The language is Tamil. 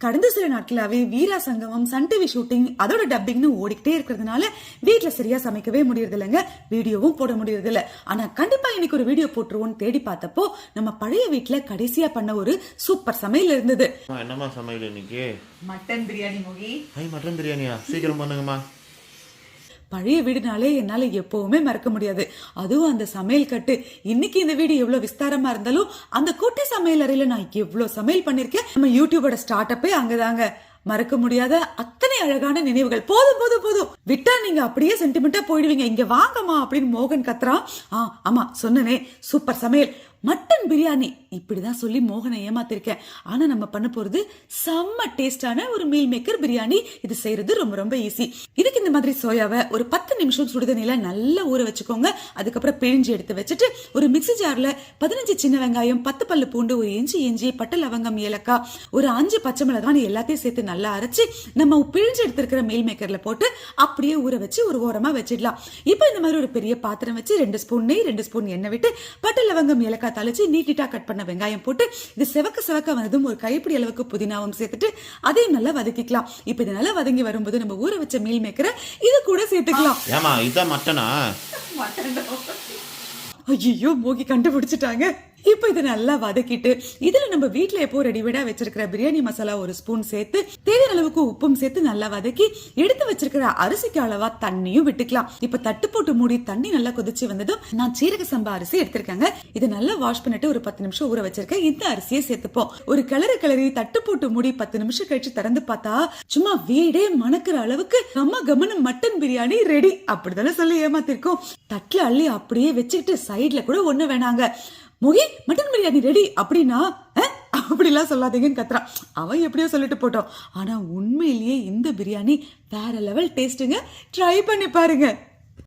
கடந்த சில நாட்களாவே வீரா சங்கமம், சன் டிவி ஷூட்டிங், அதோட டப்பிங்னு ஓடிக்கிட்டே இருக்கிறதுனால வீட்டுல சரியா சமைக்கவே முடியறது இல்லைங்க, வீடியோவும் போட முடியறது இல்ல. ஆனா கண்டிப்பா இன்னைக்கு ஒரு வீடியோ போட்டுருவோம் தேடி பார்த்தப்போ நம்ம பழைய வீட்டுல கடைசியா பண்ண ஒரு சூப்பர் சமையல் இருந்தது. என்னமா சமையல் இன்னைக்கு? மட்டன் பிரியாணி. மோகி, மட்டன் பிரியாணியா? சீக்கிரம் பண்ணுங்கம்மா. பழைய வீடுனாலே என்னால எப்பவுமே மறக்க முடியாது. அதுவும் அந்த சமையல் கட்டு. இன்னைக்கு இந்த வீடு எவ்வளவு விஸ்தாரமா இருந்தாலும் அந்த குட்டி சமையல் அறையில நான் எவ்வளவு சமையல் பண்ணிருக்கேன். நம்ம யூடியூபோட ஸ்டார்ட் அப்பே அங்கதாங்க. மறக்க முடியாத அத்தனை அழகான நினைவுகள். போதும் போதும் போதும், விட்டா நீங்க அப்படியே சென்டிமெண்டா போயிடுவீங்க. இங்க வாங்கம்மா அப்படின்னு மோகன் கத்துறான். ஆமா சொன்னனே, சூப்பர் சமையல் மட்டன் பிரியாணி. இப்படிதான் சொல்லி மோகனை ஏமாத்திருக்கேன். ஆனா நம்ம பண்ண போறது செம்ம டேஸ்டான ஒரு மீல் மேக்கர் பிரியாணி. இது செய்யறது ரொம்ப ரொம்ப ஈஸி. இதுக்கு இந்த மாதிரி சோயாவை ஒரு 10 நிமிஷம் சுடுதண்ணில நல்லா ஊற வச்சுக்கோங்க. அதுக்கப்புறம் பிழிஞ்சு எடுத்து வச்சுட்டு ஒரு மிக்ஸி ஜார்ல 15 சின்ன வெங்காயம், 10 பல்லு பூண்டு, ஒரு இஞ்சி, பட்டை, லவங்கம், ஏலக்காய், ஒரு 5 பச்சை மிளகாய் எல்லாத்தையும் சேர்த்து நல்லா அரைச்சு நம்ம பிழிஞ்சு எடுத்திருக்கிற மீல் மேக்கர்ல போட்டு அப்படியே ஊற வச்சு ஒரு ஓரமா வச்சிடலாம். இப்ப இந்த மாதிரி ஒரு பெரிய பாத்திரம் வச்சு 2 ஸ்பூன் நெய், 2 ஸ்பூன் எண்ணெய் விட்டு பட்டை, லவங்கம், ஏலக்காய் தாளிச்சு நீட்டா கட் பண்ண வெங்காயம் போட்டு இது செவக்க வந்ததும் ஒரு கைப்பிடி அளவுக்கு புதினாவும் சேர்த்துட்டு அதையும் நல்லா வதக்கிக்கலாம். இப்ப இது நல்லா வதங்கி வரும்போது நம்ம ஊற வச்ச மீல் மேக்கரை இது கூட சேர்த்துக்கலாம். ஏமா இதான் மட்டனா? ஐயோ, மோகி கண்டுபிடிச்சிட்டாங்க. இப்ப இதை நல்லா வதக்கிட்டு இதுல நம்ம வீட்டுல எப்போ ரெடிமேடா வச்சிருக்கிற பிரியாணி மசாலா ஒரு ஸ்பூன் சேர்த்து தேவையான அளவுக்கு உப்பும் சேர்த்து நல்லா வதக்கி எடுத்து வச்சிருக்கிற அரிசிக்கு அளவா தண்ணியும் விட்டுக்கலாம். இப்ப தட்டு போட்டு மூடி தண்ணி நல்லா கொதிச்சு வந்ததும் நான் சீரக சம்பா அரிசி எடுத்திருக்கேங்க. இதை நல்லா வாஷ் பண்ணிட்டு ஒரு 10 நிமிஷம் ஊற வச்சிருக்கேன். இந்த அரிசியை சேர்த்துப்போம். ஒரு கிளறி தட்டு போட்டு மூடி 10 நிமிஷம் கழிச்சு திறந்து பார்த்தா சும்மா வீடே மணக்கிற அளவுக்கு நம்ம கமனம் மட்டன் பிரியாணி ரெடி. அப்படித்தானே சொல்லி ஏமாத்திருக்கோம். தட்டுல அள்ளி அப்படியே வச்சுக்கிட்டு சைட்ல கூட ஒண்ணு வேணாங்க. மோகி, மட்டன் பிரியாணி ரெடி அப்படின்னா அப்படிலாம் சொல்லாதீங்கன்னு கத்துறான். அவன் எப்படியோ சொல்லிட்டு போட்டோம். ஆனா உண்மையிலேயே இந்த பிரியாணி வேற லெவல் டேஸ்ட்டுங்க. ட்ரை பண்ணி பாருங்க.